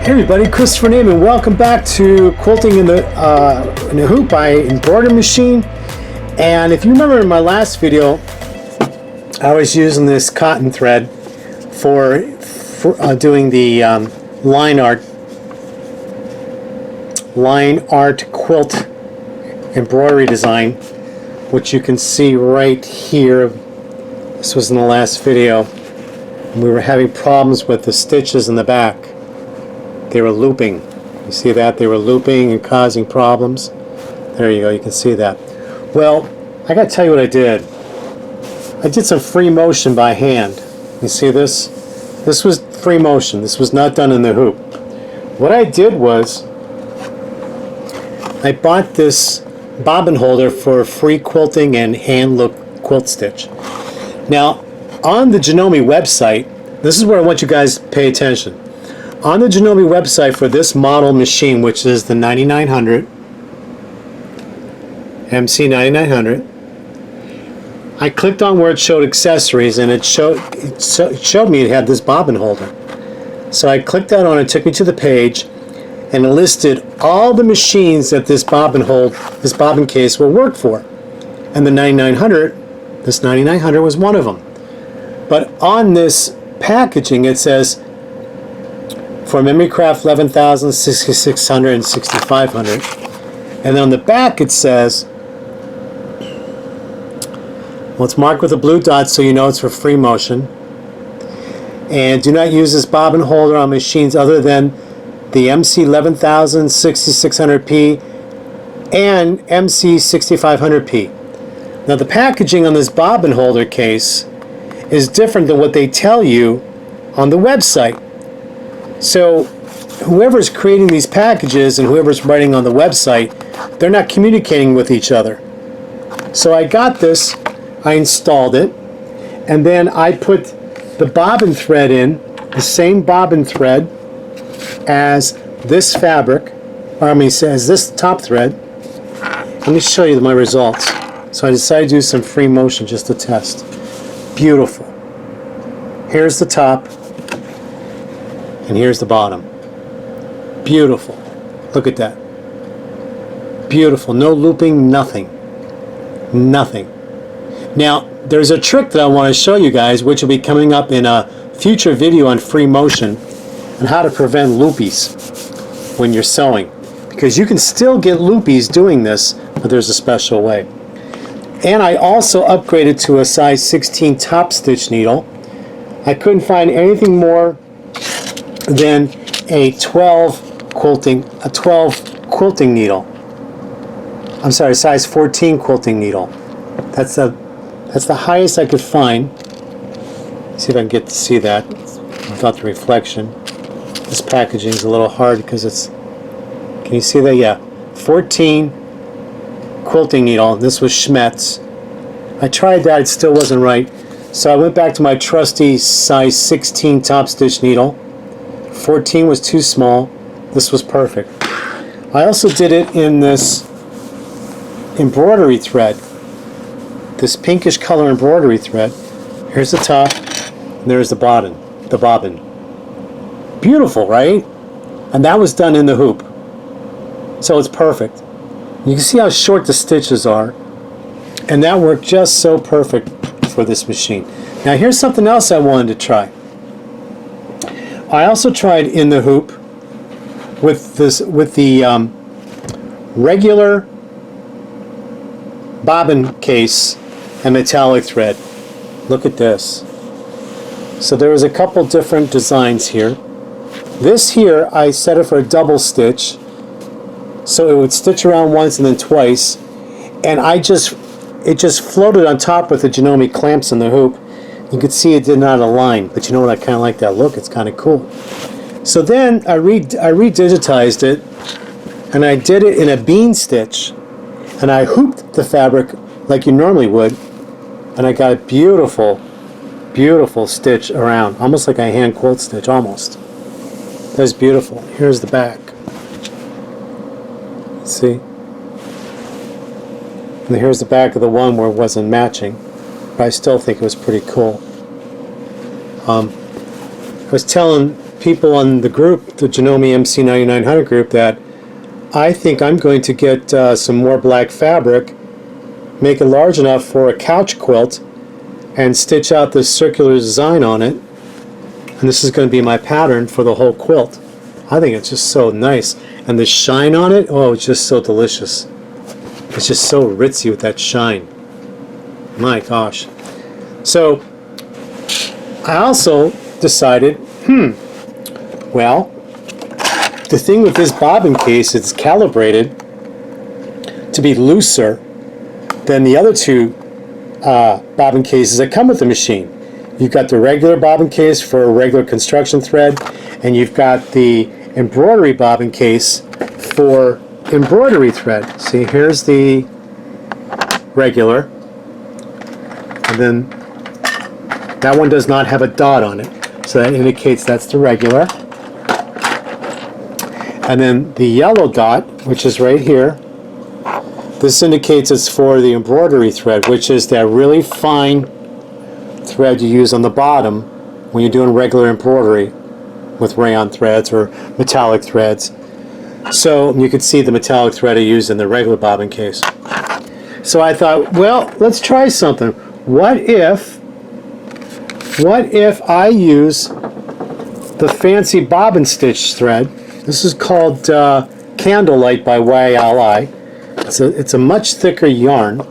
Hey everybody, Christopher Nejman. Welcome back to Quilting in the Hoop by Embroidery Machine. And if you remember in my last video, I was using this cotton thread for doing the line art quilt embroidery design, which you can see right here. This was in the last video. We were having problems with the stitches in the back. They were looping. You see that? They were looping and causing problems. There you go, you can see that. Well, I gotta tell you what I did. I did some free motion by hand. You see this? This was free motion. This was not done in the hoop. What I did was, I bought this bobbin holder for free quilting and hand look quilt stitch. Now, on the Janome website, this is where I want you guys to pay attention. On the Janome website for this model machine, which is the 9900, MC9900, I clicked on where it showed accessories, and it showed me it had this bobbin holder. So I clicked that on, it took me to the page, and it listed all the machines that this bobbin case will work for. And the 9900, this 9900 was one of them. But on this packaging it says for memory craft 11,000, 6600, and 6500. And then on the back it says, well, it's marked with a blue dot so you know it's for free motion. And do not use this bobbin holder on machines other than the MC11000, 6600P, and MC6500P. Now the packaging on this bobbin holder case is different than what they tell you on the website. So whoever's creating these packages and whoever's writing on the website, they're not communicating with each other. So I got this, I installed it, and then I put the bobbin thread in, the same bobbin thread as this fabric, or I mean as this top thread. Let me show you my results. So I decided to do some free motion just to test. Beautiful. Here's the top, and here's the bottom. Beautiful. Look at that. Beautiful. No looping, nothing. Nothing. Now, there's a trick that I want to show you guys, which will be coming up in a future video on free motion, and how to prevent loopies when you're sewing. Because you can still get loopies doing this, but there's a special way. And I also upgraded to a size 16 top stitch needle. I couldn't find anything more than a 12 quilting needle. I'm sorry, size 14 quilting needle. That's the highest I could find. See if I can get to see that without the reflection. This packaging is a little hard because it's, can you see that? Yeah, 14 quilting needle. This was Schmetz. I tried that, it still wasn't right. So I went back to my trusty size 16 top stitch needle. 14 was too small. This was perfect. I also did it in this embroidery thread. This pinkish color embroidery thread. Here's the top, and there's the bobbin. Beautiful, right? And that was done in the hoop. So it's perfect. You can see how short the stitches are. And that worked just so perfect for this machine. Now here's something else I wanted to try. I also tried in the hoop with the regular bobbin case and metallic thread. Look at this. So there was a couple different designs here. This here, I set it for a double stitch, so it would stitch around once and then twice, and it just floated on top with the Janome clamps in the hoop. You could see it did not align, but you know what, I kind of like that look. It's kind of cool. So then I redigitized it, and I did it in a bean stitch, and I hooped the fabric like you normally would, and I got a beautiful, beautiful stitch around, almost like a hand quilt stitch, almost. That's beautiful. Here's the back. See? And here's the back of the one where it wasn't matching, but I still think it was pretty cool. I was telling people on the group, the Janome MC9900 group, that I think I'm going to get some more black fabric, make it large enough for a couch quilt, and stitch out this circular design on it. And this is going to be my pattern for the whole quilt. I think it's just so nice. And the shine on it, oh, it's just so delicious. It's just so ritzy with that shine. My gosh. So, I also decided, well, the thing with this bobbin case, it's calibrated to be looser than the other two bobbin cases that come with the machine. You've got the regular bobbin case for a regular construction thread, and you've got the embroidery bobbin case for embroidery thread. See, here's the regular, and then that one does not have a dot on it, so that indicates that's the regular. And then the yellow dot, which is right here, this indicates it's for the embroidery thread, which is that really fine thread you use on the bottom when you're doing regular embroidery with rayon threads or metallic threads. So you can see the metallic thread I used in the regular bobbin case. So I thought, well, let's try something. What if I use the fancy bobbin stitch thread? This is called Candlelight by YLI. It's a much thicker yarn.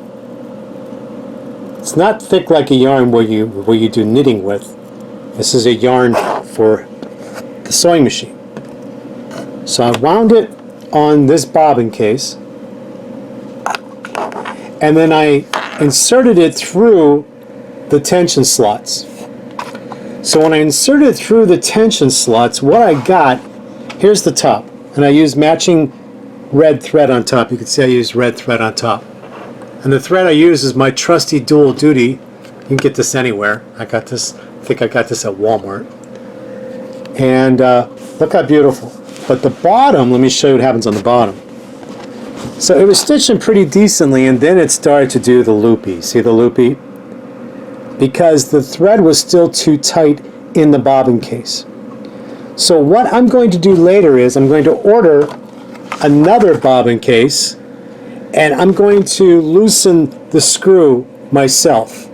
It's not thick like a yarn where you do knitting with. This is a yarn for the sewing machine. So I wound it on this bobbin case, and then I inserted it through the tension slots. So when I inserted it through the tension slots, what I got, here's the top, and I used matching red thread on top. You can see I used red thread on top. And the thread I use is my trusty Dual Duty. You can get this anywhere. I got this, I think I got this at Walmart. And look how beautiful. But the bottom, let me show you what happens on the bottom. So it was stitching pretty decently, and then it started to do the loopy. See the loopy? Because the thread was still too tight in the bobbin case. So what I'm going to do later is I'm going to order another bobbin case, and I'm going to loosen the screw myself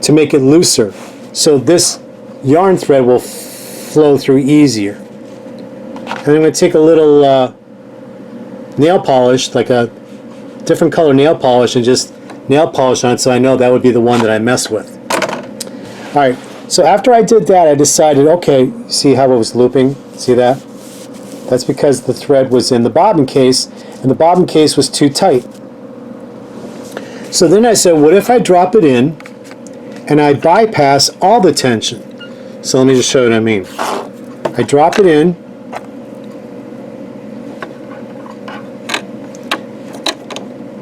to make it looser, so this yarn thread will flow through easier. And I'm going to take a little nail polish, like a different color nail polish, and just nail polish on it so I know that would be the one that I mess with. Alright, so after I did that, I decided, okay, see how it was looping? See that? That's because the thread was in the bobbin case, and the bobbin case was too tight. So then I said, what if I drop it in, and I bypass all the tension? So let me just show you what I mean. I drop it in,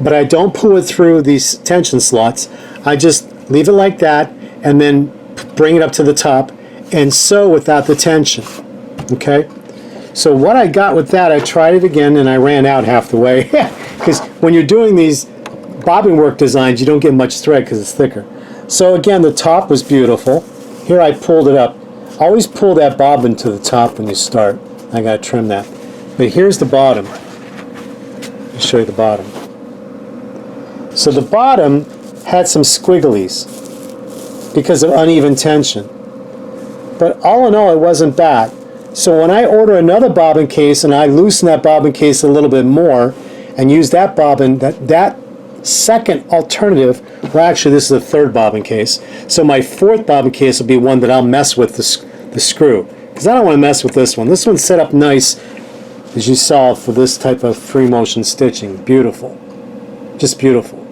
but I don't pull it through these tension slots. I just leave it like that, and then bring it up to the top, and sew without the tension. Okay? So what I got with that, I tried it again, and I ran out half the way. Because when you're doing these bobbin work designs, you don't get much thread because it's thicker. So again, the top was beautiful. Here I pulled it up. Always pull that bobbin to the top when you start. I gotta trim that. But here's the bottom. I'll show you the bottom. So the bottom had some squigglies because of uneven tension. But all in all, it wasn't bad. So when I order another bobbin case and I loosen that bobbin case a little bit more and use that bobbin, that second alternative, well actually this is the third bobbin case, so my fourth bobbin case will be one that I'll mess with the screw, because I don't want to mess with this one. This one's set up nice, as you saw, for this type of free motion stitching. Beautiful. Just beautiful.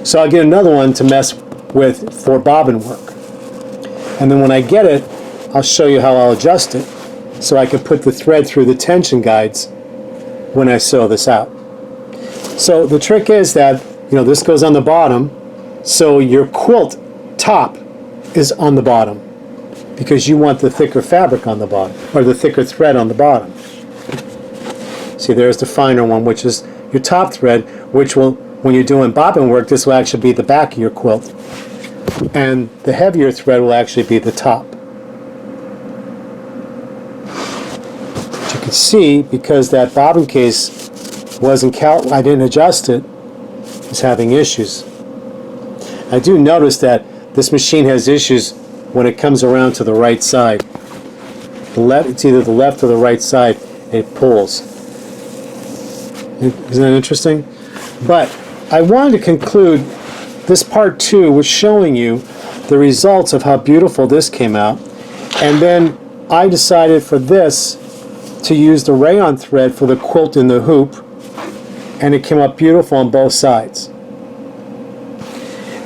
So I'll get another one to mess with for bobbin work. And then when I get it, I'll show you how I'll adjust it so I can put the thread through the tension guides when I sew this out. So the trick is that, you know, this goes on the bottom, so your quilt top is on the bottom because you want the thicker fabric on the bottom, or the thicker thread on the bottom. See, there's the finer one, which is your top thread, which will, when you're doing bobbin work, this will actually be the back of your quilt. And the heavier thread will actually be the top. see, because that bobbin case wasn't I didn't adjust it, is having issues. I do notice that this machine has issues when it comes around to the right side. It's either the left or the right side it pulls. Isn't that interesting? But I wanted to conclude this part 2 was showing you the results of how beautiful this came out. And then I decided for this to use the rayon thread for the quilt in the hoop, and it came out beautiful on both sides.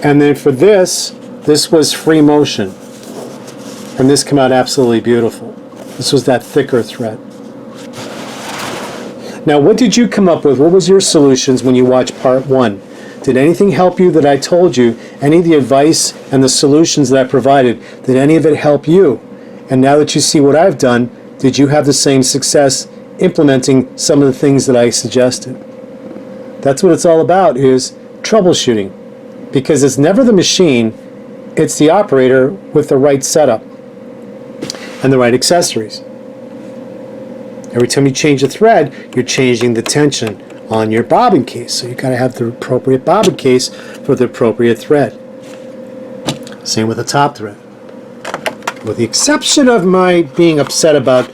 And then for this was free motion, and this came out absolutely beautiful. This was that thicker thread. Now, what did you come up with? What was your solutions when you watched part 1? Did anything help you that I told you? Any of the advice and the solutions that I provided, did any of it help you? And now that you see what I've done, did you have the same success implementing some of the things that I suggested? That's what it's all about, is troubleshooting. Because it's never the machine, it's the operator with the right setup and the right accessories. Every time you change a thread, you're changing the tension on your bobbin case. So you've got to have the appropriate bobbin case for the appropriate thread. Same with the top thread. With the exception of my being upset about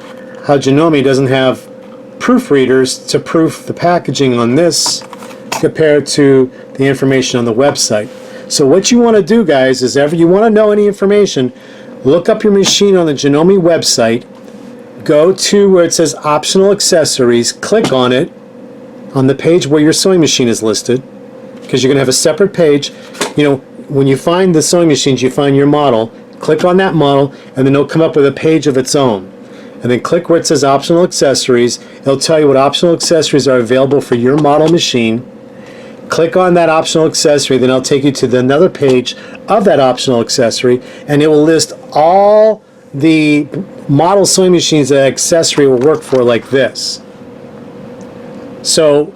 how Janome doesn't have proofreaders to proof the packaging on this compared to the information on the website. So what you want to do, guys, is if you want to know any information, look up your machine on the Janome website, go to where it says optional accessories, click on it, on the page where your sewing machine is listed, because you're going to have a separate page. You know, when you find the sewing machines, you find your model, click on that model, and then it'll come up with a page of its own. And then click where it says optional accessories. It'll tell you what optional accessories are available for your model machine. Click on that optional accessory, then it'll take you to another page of that optional accessory, and it will list all the model sewing machines that accessory will work for, like this. So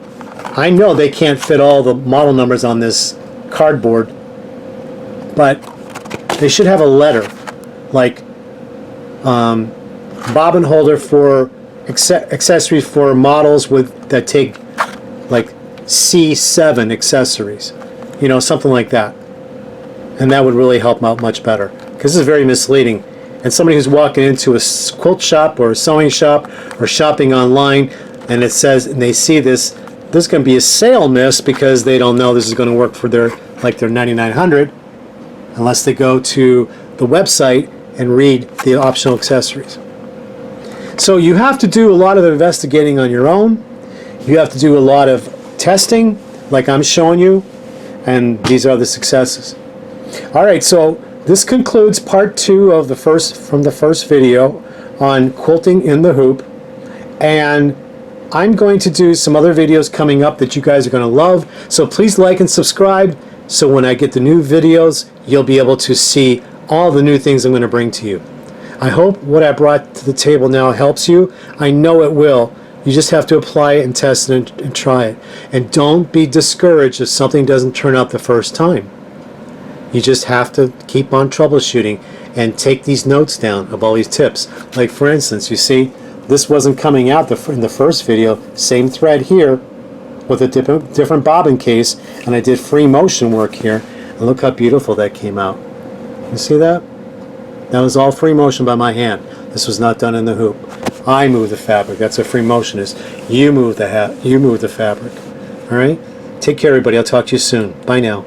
I know they can't fit all the model numbers on this cardboard, but they should have a letter like bobbin holder for accessories for models that take like C7 accessories, you know, something like that. And that would really help out much better, because this is very misleading. And somebody who's walking into a quilt shop or a sewing shop or shopping online, and it says, and they see this, there's going to be a sale miss because they don't know this is going to work for their 9900, unless they go to the website and read the optional accessories. So you have to do a lot of investigating on your own. You have to do a lot of testing, like I'm showing you, and these are the successes. All right, so this concludes part 2 of the first video on quilting in the hoop, and I'm going to do some other videos coming up that you guys are going to love. So please like and subscribe, so when I get the new videos, you'll be able to see all the new things I'm going to bring to you. I hope what I brought to the table now helps you. I know it will. You just have to apply it and test it and try it. And don't be discouraged if something doesn't turn out the first time. You just have to keep on troubleshooting and take these notes down of all these tips. Like for instance, you see, this wasn't coming out in the first video. Same thread here with a different bobbin case, and I did free motion work here. And look how beautiful that came out. You see that? That was all free motion by my hand. This was not done in the hoop. I move the fabric. That's what free motion is. You move the fabric. All right? Take care, everybody. I'll talk to you soon. Bye now.